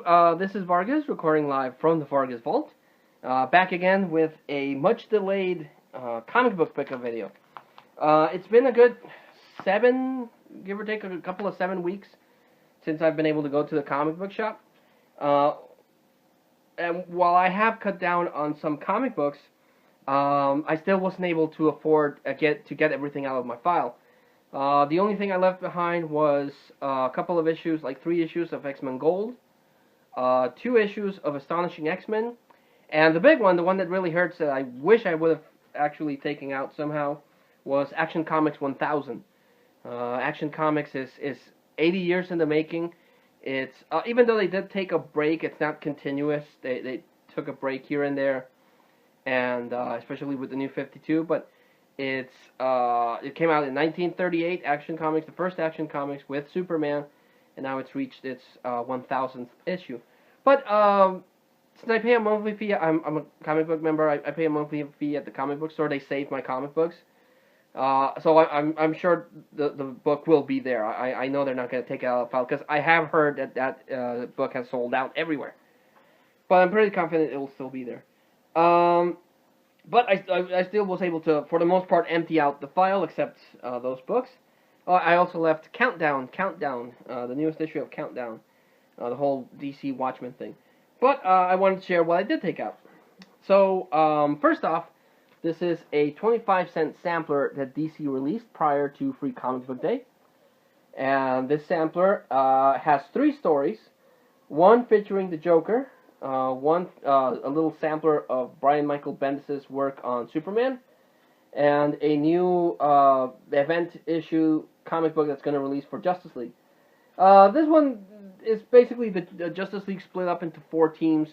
This is Vargas recording live from the Vargas Vault. Back again with a much delayed comic book pickup video. It's been a good 7, give or take a couple of 7 weeks since I've been able to go to the comic book shop. And while I have cut down on some comic books, I still wasn't able to afford to get everything out of my file. The only thing I left behind was a couple of issues, like 3 issues of X-Men Gold, 2 issues of Astonishing X-Men, and the big one, the one that really hurts that I wish I would have actually taken out somehow, was Action Comics 1000. Action Comics is 80 years in the making. It's even though they did take a break, it's not continuous. They took a break here and there, and especially with the New 52, but it came out in 1938, Action Comics, the first Action Comics with Superman, and now it's reached its 1000th issue. But since I pay a monthly fee, I'm a comic book member. I pay a monthly fee at the comic book store. They save my comic books, so I'm sure the book will be there. I know they're not going to take it out of the file because I have heard that book has sold out everywhere. But I'm pretty confident it will still be there. But I still was able to, for the most part, empty out the file, except those books. I also left Countdown, the newest issue of Countdown, the whole DC Watchmen thing. But I wanted to share what I did take out. So, first off, this is a 25-cent sampler that DC released prior to Free Comic Book Day. And this sampler has 3 stories, one featuring the Joker, a little sampler of Brian Michael Bendis' work on Superman, and a new event issue comic book that's going to release for Justice League. This one is basically the Justice League split up into 4 teams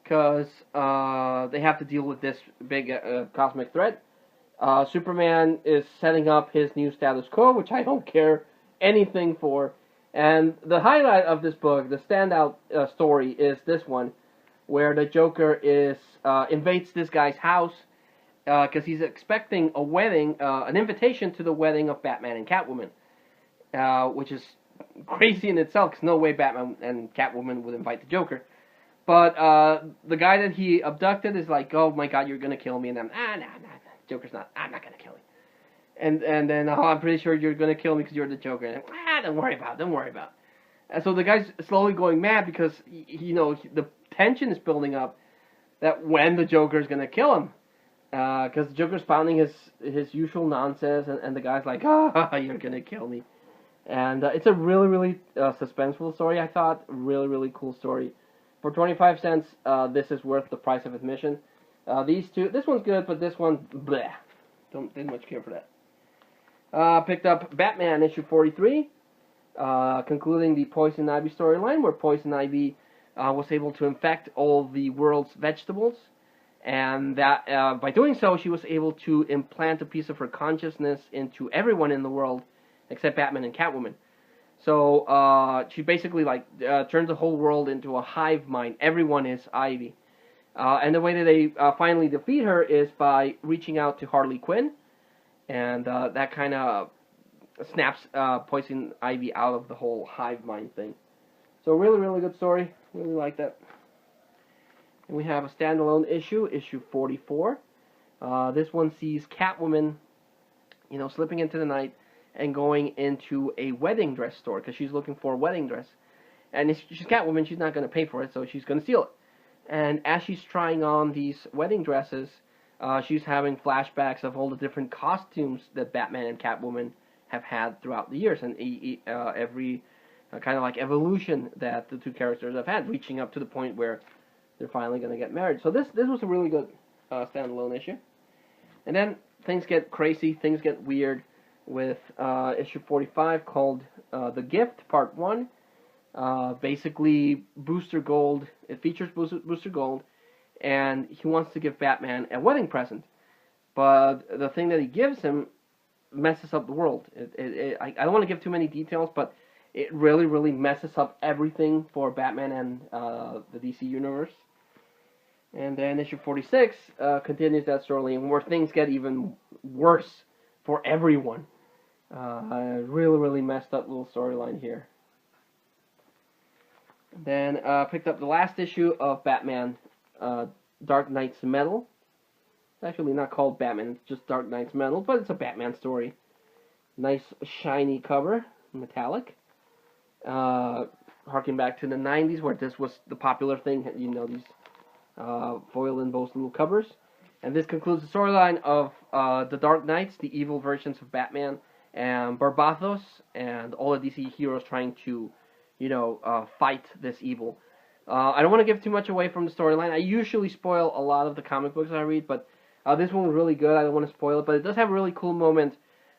because they have to deal with this big cosmic threat. Superman is setting up his new status quo, which I don't care anything for. And the highlight of this book, the standout story, is this one, where the Joker invades this guy's house because he's expecting a wedding, an invitation to the wedding of Batman and Catwoman, which is crazy in itself, because no way Batman and Catwoman would invite the Joker. But the guy that he abducted is like, oh my god, you're going to kill me, and I'm, nah, Joker's not, I'm not going to kill you. And then, oh, I'm pretty sure you're going to kill me because you're the Joker. And don't worry about it. And so the guy's slowly going mad because, the tension is building up that when the Joker's going to kill him. Because the Joker's pounding his usual nonsense, and the guy's like, oh, you're going to kill me. And it's a really, really suspenseful story, I thought. Really, really cool story. For 25 cents, this is worth the price of admission. These two, this one's good, but this one, bleh. Didn't much care for that. Picked up Batman issue 43, concluding the Poison Ivy storyline, where Poison Ivy was able to infect all the world's vegetables, and that by doing so, she was able to implant a piece of her consciousness into everyone in the world, except Batman and Catwoman. So she basically turns the whole world into a hive mind. Everyone is Ivy. And the way that they finally defeat her is by reaching out to Harley Quinn, and that kind of snaps Poison Ivy out of the whole hive mind thing. So really, really good story. Really like that. And we have a standalone issue, issue 44. This one sees Catwoman, slipping into the night and going into a wedding dress store because she's looking for a wedding dress. And if she's Catwoman, she's not going to pay for it, so she's going to steal it. And as she's trying on these wedding dresses, she's having flashbacks of all the different costumes that Batman and Catwoman have had throughout the years, and every kind of like evolution that the 2 characters have had, reaching up to the point where they're finally going to get married. So this was a really good standalone issue. And then things get crazy, things get weird with issue 45 called The Gift, Part 1. Basically, Booster Gold, it features Booster Gold, and he wants to give Batman a wedding present. But the thing that he gives him messes up the world. I don't want to give too many details, but it really, really messes up everything for Batman and the DC Universe. And then issue 46 continues that story, where things get even worse for everyone. Really, really messed up little storyline here. Then picked up the last issue of Batman, Dark Knight's Metal. It's actually not called Batman, it's just Dark Knight's Metal, but it's a Batman story. Nice shiny cover, metallic. Harking back to the 90s where this was the popular thing, you know, these foil embossed little covers. And this concludes the storyline of the Dark Knights, the evil versions of Batman and Barbatos, and all the DC heroes trying to, you know, fight this evil. I don't want to give too much away from the storyline. I usually spoil a lot of the comic books I read, but this one was really good. I don't want to spoil it, but it does have a really cool moment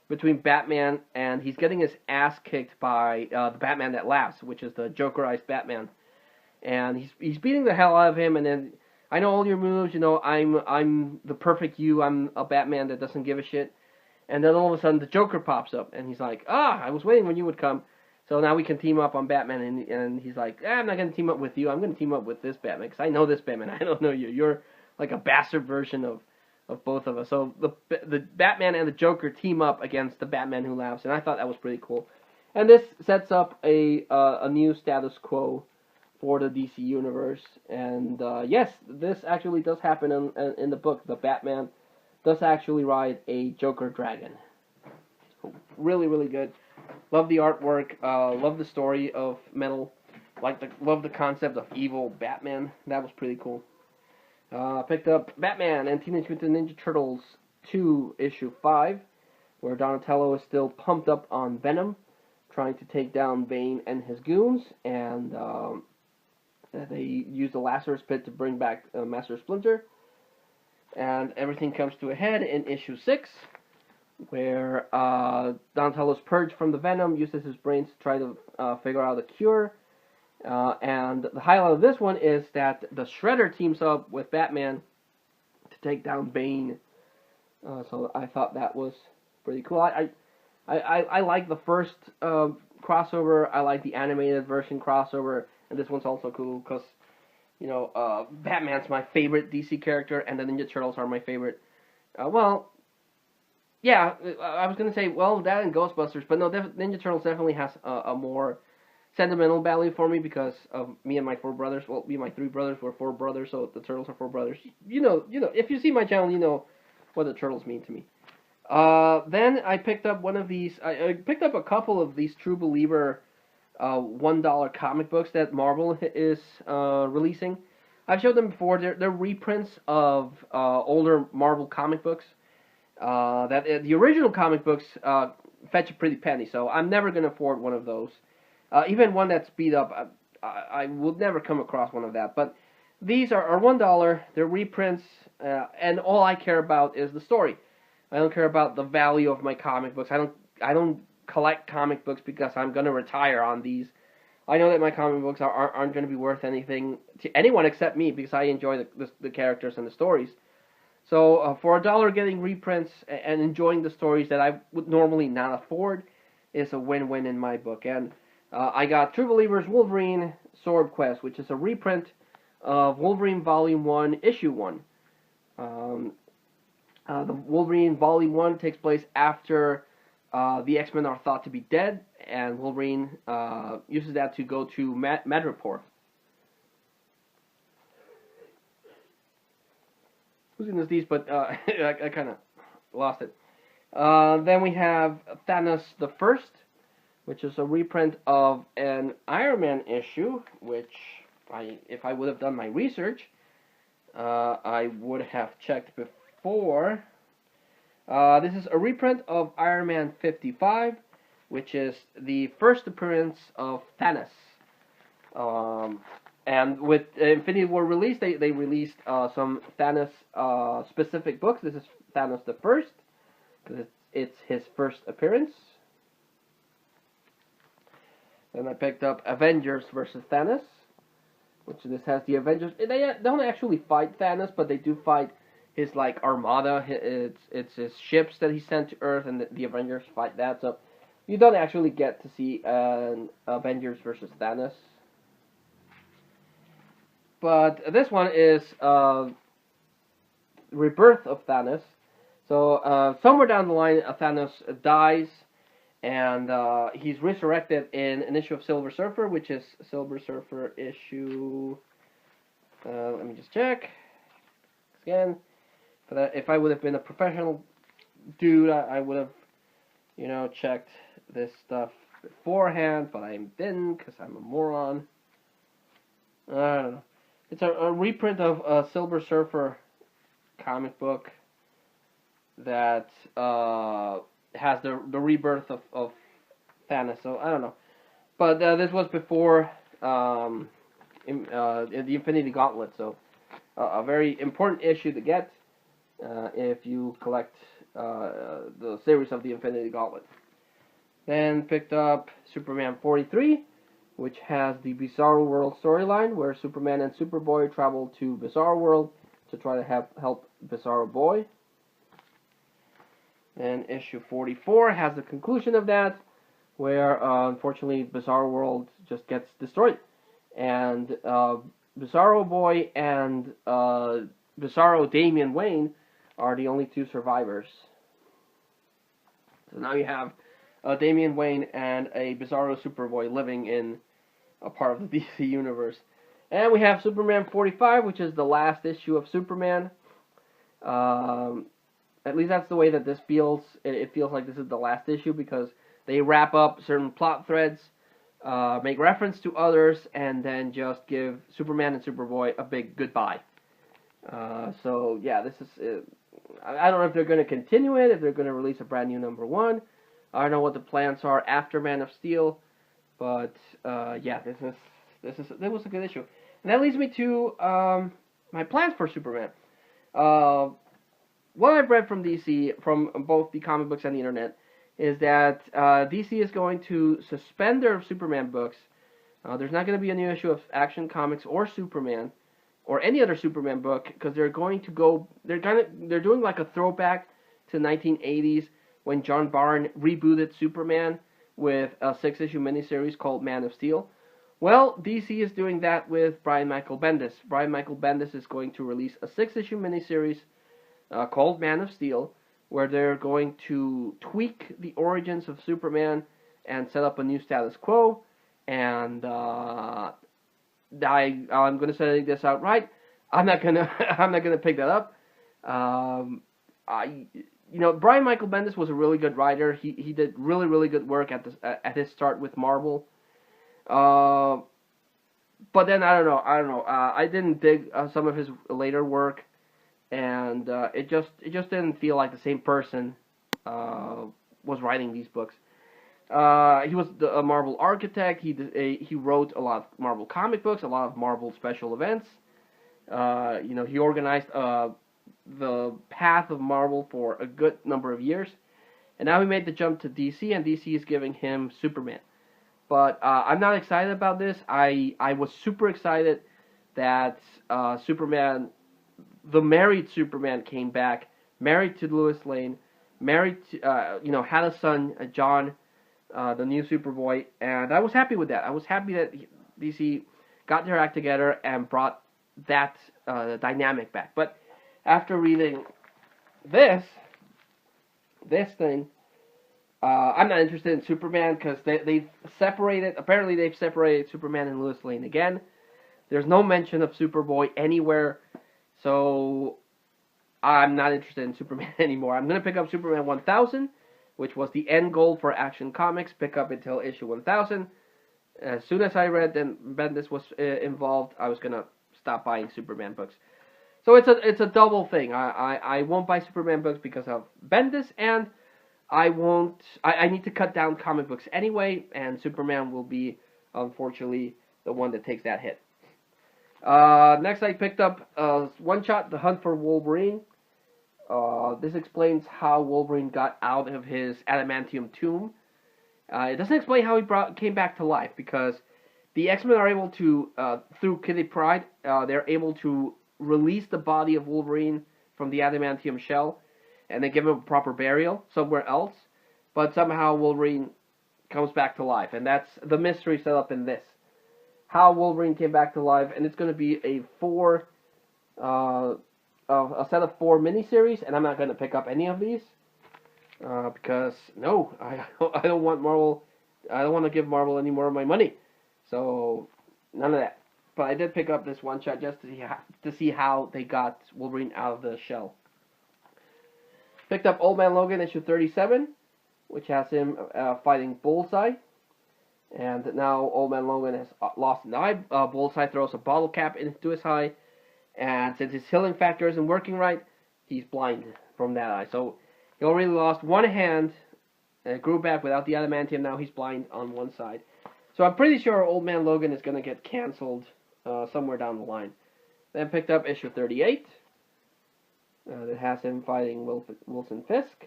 between Batman and he's getting his ass kicked by the Batman that laughs, which is the Jokerized Batman, and he's beating the hell out of him, and then I know all your moves, you know, I'm the perfect you, I'm a Batman that doesn't give a shit. And then all of a sudden the Joker pops up and he's like, I was waiting when you would come. So now we can team up on Batman, and he's like, I'm not going to team up with you, I'm going to team up with this Batman, because I know this Batman, I don't know you. You're like a bastard version of both of us. So the Batman and the Joker team up against the Batman who laughs, and I thought that was pretty cool. And this sets up a new status quo for the DC universe, and yes, this actually does happen in the book. The Batman does actually ride a Joker dragon. So really, really good. Love the artwork. Love the story of Metal. Love the concept of evil Batman. That was pretty cool. Picked up Batman and Teenage Mutant Ninja Turtles 2 issue 5, where Donatello is still pumped up on Venom, trying to take down Bane and his goons, and they use the Lazarus Pit to bring back Master Splinter. And everything comes to a head in issue 6, where Donatello's purged from the Venom, uses his brains to try to figure out a cure. And the highlight of this one is that the Shredder teams up with Batman to take down Bane. So I thought that was pretty cool. I like the first crossover. I like the animated version crossover. And this one's also cool because, you know, Batman's my favorite DC character, and the Ninja Turtles are my favorite. Well, yeah, I was going to say, well, that and Ghostbusters, but no, Ninja Turtles definitely has a more sentimental value for me because of me and my 4 brothers. Well, me and my 3 brothers were 4 brothers, so the Turtles are 4 brothers. You know, if you see my channel, you know what the Turtles mean to me. Then I picked up one of these, I picked up a couple of these True Believer $1 comic books that Marvel is releasing. I've showed them before. They're reprints of older Marvel comic books. The original comic books fetch a pretty penny, so I'm never going to afford one of those. Even one that's beat up, I would never come across one of that. But these are $1. They're reprints, and all I care about is the story. I don't care about the value of my comic books. I don't collect comic books because I'm going to retire on these. I know that my comic books aren't going to be worth anything to anyone except me because I enjoy the characters and the stories. So for $1 getting reprints and enjoying the stories that I would normally not afford is a win-win in my book. And I got True Believers Wolverine Sword Quest, which is a reprint of Wolverine Volume 1, Issue 1. The Wolverine Volume 1 takes place after the X-Men are thought to be dead, and Wolverine uses that to go to Madripoor. Who's in these? But I kind of lost it. Then we have Thanos the First, which is a reprint of an Iron Man issue, which if I would have done my research, I would have checked before. This is a reprint of Iron Man 55, which is the first appearance of Thanos. And with Infinity War release, they released some Thanos specific books. This is Thanos the First, because it's his first appearance. Then I picked up Avengers versus Thanos, which this has the Avengers. They don't actually fight Thanos, but they do fight his like armada. It's his ships that he sent to Earth, and the Avengers fight that. So you don't actually get to see an Avengers versus Thanos. But this one is Rebirth of Thanos. So somewhere down the line, Thanos dies, and he's resurrected in an issue of Silver Surfer, which is Silver Surfer issue. Let me just check again. But if I would have been a professional dude, I would have, checked this stuff beforehand, but I didn't because I'm a moron. I don't know. It's a reprint of a Silver Surfer comic book that has the rebirth of Thanos. So I don't know, but this was before the Infinity Gauntlet, so a very important issue to get if you collect the series of the Infinity Gauntlet. Then picked up Superman 43, which has the Bizarro World storyline, where Superman and Superboy travel to Bizarro World to try to help Bizarro Boy. And issue 44 has the conclusion of that, where unfortunately Bizarro World just gets destroyed, and Bizarro Boy and Bizarro Damian Wayne are the only two survivors. So now you have Damian Wayne and a Bizarro Superboy living in a part of the DC universe. And we have Superman 45, which is the last issue of Superman. At least that's the way that this feels. It feels like this is the last issue because they wrap up certain plot threads, make reference to others, and then just give Superman and Superboy a big goodbye. So yeah, this is. I don't know if they're going to continue it, if they're going to release a brand new #1. I don't know what the plans are after Man of Steel, but yeah, this was a good issue, and that leads me to my plans for Superman. What I've read from DC, from both the comic books and the internet, is that DC is going to suspend their Superman books. There's not going to be a new issue of Action Comics or Superman, or any other Superman book, because they're doing like a throwback to 1980s when John Byrne rebooted Superman with a 6-issue miniseries called Man of Steel. Well, DC is doing that with Brian Michael Bendis. Brian Michael Bendis is going to release a 6-issue miniseries called Man of Steel, where they're going to tweak the origins of Superman and set up a new status quo. And I'm going to say this outright. I'm not gonna pick that up. Brian Michael Bendis was a really good writer. He did really good work at his start with Marvel. But then I don't know. I didn't dig some of his later work, and it just didn't feel like the same person was writing these books. He was a Marvel architect. He wrote a lot of Marvel comic books, a lot of Marvel special events. He organized the path of Marvel for a good number of years, and now he made the jump to DC, and DC is giving him Superman. But I'm not excited about this. I was super excited that Superman, the married Superman, came back, married to Lois Lane, married to, had a son, John, the new Superboy, and I was happy with that. I was happy that DC got their act together and brought that dynamic back. But after reading this thing, I'm not interested in Superman because they've separated. Apparently, they've separated Superman and Lois Lane again. There's no mention of Superboy anywhere, so I'm not interested in Superman anymore. I'm gonna pick up Superman 1000, which was the end goal for Action Comics. Pick up until issue 1000. As soon as I read that Bendis was involved, I was gonna stop buying Superman books. So it's a double thing. I won't buy Superman books because of Bendis, and I need to cut down comic books anyway, and Superman will be, unfortunately, the one that takes that hit. Next, I picked up one shot, The Hunt for Wolverine. This explains how Wolverine got out of his adamantium tomb. It doesn't explain how he came back to life, because the X-Men are able to, through Kitty Pryde, they're able to release the body of Wolverine from the adamantium shell, and they give him a proper burial somewhere else, but somehow Wolverine comes back to life, and that's the mystery set up in this. How Wolverine came back to life, and it's going to be a set of 4 miniseries, and I'm not going to pick up any of these. because no, I don't want Marvel. I don't want to give Marvel any more of my money. So none of that. But I did pick up this one shot just to see how they got Wolverine out of the shell. Picked up Old Man Logan issue 37, which has him fighting Bullseye. And now Old Man Logan has lost an eye. Bullseye throws a bottle cap into his eye. And since his healing factor isn't working right, he's blind from that eye. So he already lost one hand and grew back without the adamantium. Now he's blind on one side. So I'm pretty sure Old Man Logan is going to get canceled somewhere down the line. Then picked up issue 38. That has him fighting Wilson Fisk.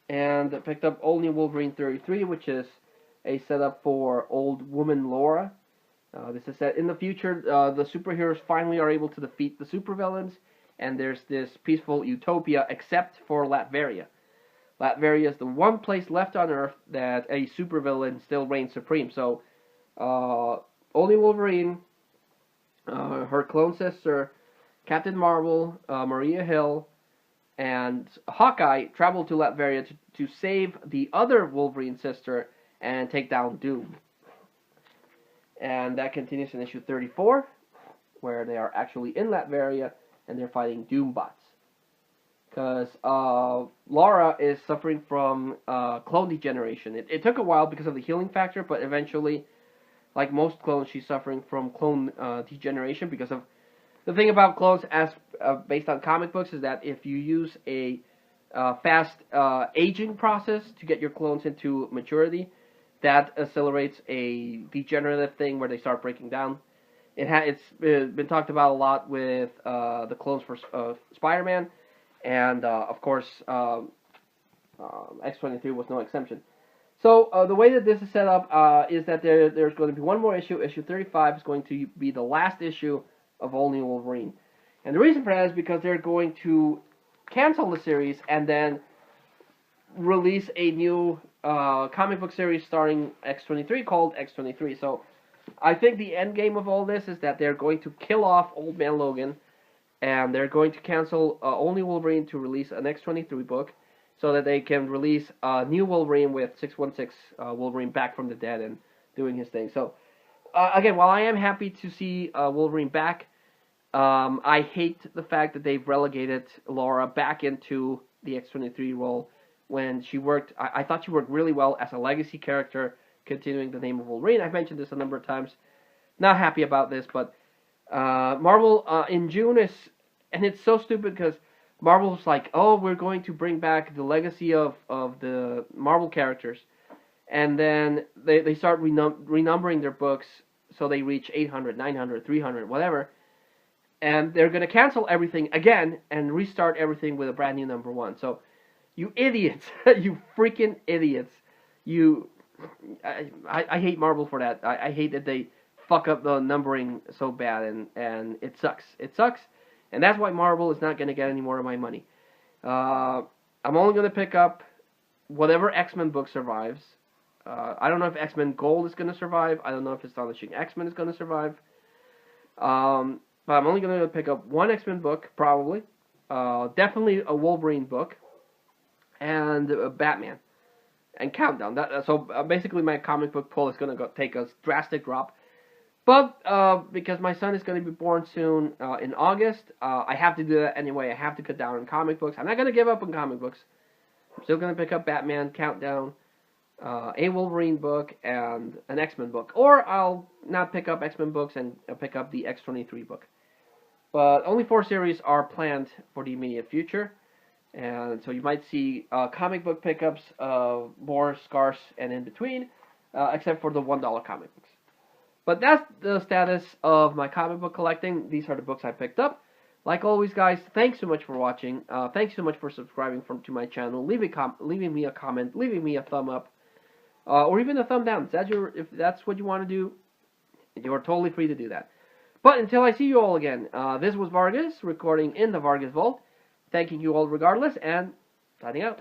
And picked up All New Wolverine 33, which is a setup for Old Woman Laura. This is set in the future. The superheroes finally are able to defeat the supervillains, and there's this peaceful utopia except for Latveria. Latveria is the one place left on Earth that a supervillain still reigns supreme. So, only Wolverine, her clone sister, Captain Marvel, Maria Hill, and Hawkeye travel to Latveria to save the other Wolverine sister and take down Doom. And that continues in issue 34, where they are actually in Latveria and they're fighting Doombots. Because Laura is suffering from clone degeneration. It took a while because of the healing factor, but eventually, like most clones, she's suffering from clone degeneration because of the thing about clones, as based on comic books, is that if you use a fast aging process to get your clones into maturity, that accelerates a degenerative thing where they start breaking down. It's been talked about a lot with the clones for Spider-Man, and of course X-23 was no exception. So the way that this is set up is that there's going to be one more issue. Issue 35 is going to be the last issue of All New Wolverine. And the reason for that is because they're going to cancel the series and then release a new comic book series starring X-23 called X-23. So I think the end game of all this is that they're going to kill off Old Man Logan, and they're going to cancel All New Wolverine to release an X-23 book so that they can release a new Wolverine with 616 Wolverine back from the dead and doing his thing. So again, while I am happy to see Wolverine back, I hate the fact that they've relegated Laura back into the X-23 role when she worked. I thought she worked really well as a legacy character, continuing the name of Wolverine. I've mentioned this a number of times. Not happy about this, but Marvel in June is, and it's so stupid because Marvel's like, oh, we're going to bring back the legacy of the Marvel characters. And then they start renumbering their books so they reach 800, 900, 300, whatever. And they're going to cancel everything again and restart everything with a brand new number one. So, you idiots, you freaking idiots. I hate Marvel for that. I hate that they fuck up the numbering so bad, and it sucks. It sucks. And that's why Marvel is not going to get any more of my money. I'm only going to pick up whatever X-Men book survives. I don't know if X-Men Gold is going to survive. I don't know if Astonishing X-Men is going to survive. But I'm only going to pick up one X-Men book, probably. Definitely a Wolverine book. And Batman. And Countdown. So basically my comic book pull is going to take a drastic drop. But because my son is going to be born soon in August, I have to do that anyway. I have to cut down on comic books. I'm not going to give up on comic books. I'm still going to pick up Batman, Countdown, a Wolverine book, and an X-Men book. Or I'll not pick up X-Men books and pick up the X-23 book. But only 4 series are planned for the immediate future. And so you might see comic book pickups more scarce and in between, except for the $1 comic books. But that's the status of my comic book collecting. These are the books I picked up. Like always, guys, thanks so much for watching. Thanks so much for subscribing to my channel, leaving me a comment, leaving me a thumb up, or even a thumb down. If that's what you want to do, you're totally free to do that. But until I see you all again, this was Vargas, recording in the Vargas Vault. Thanking you all regardless, and signing out.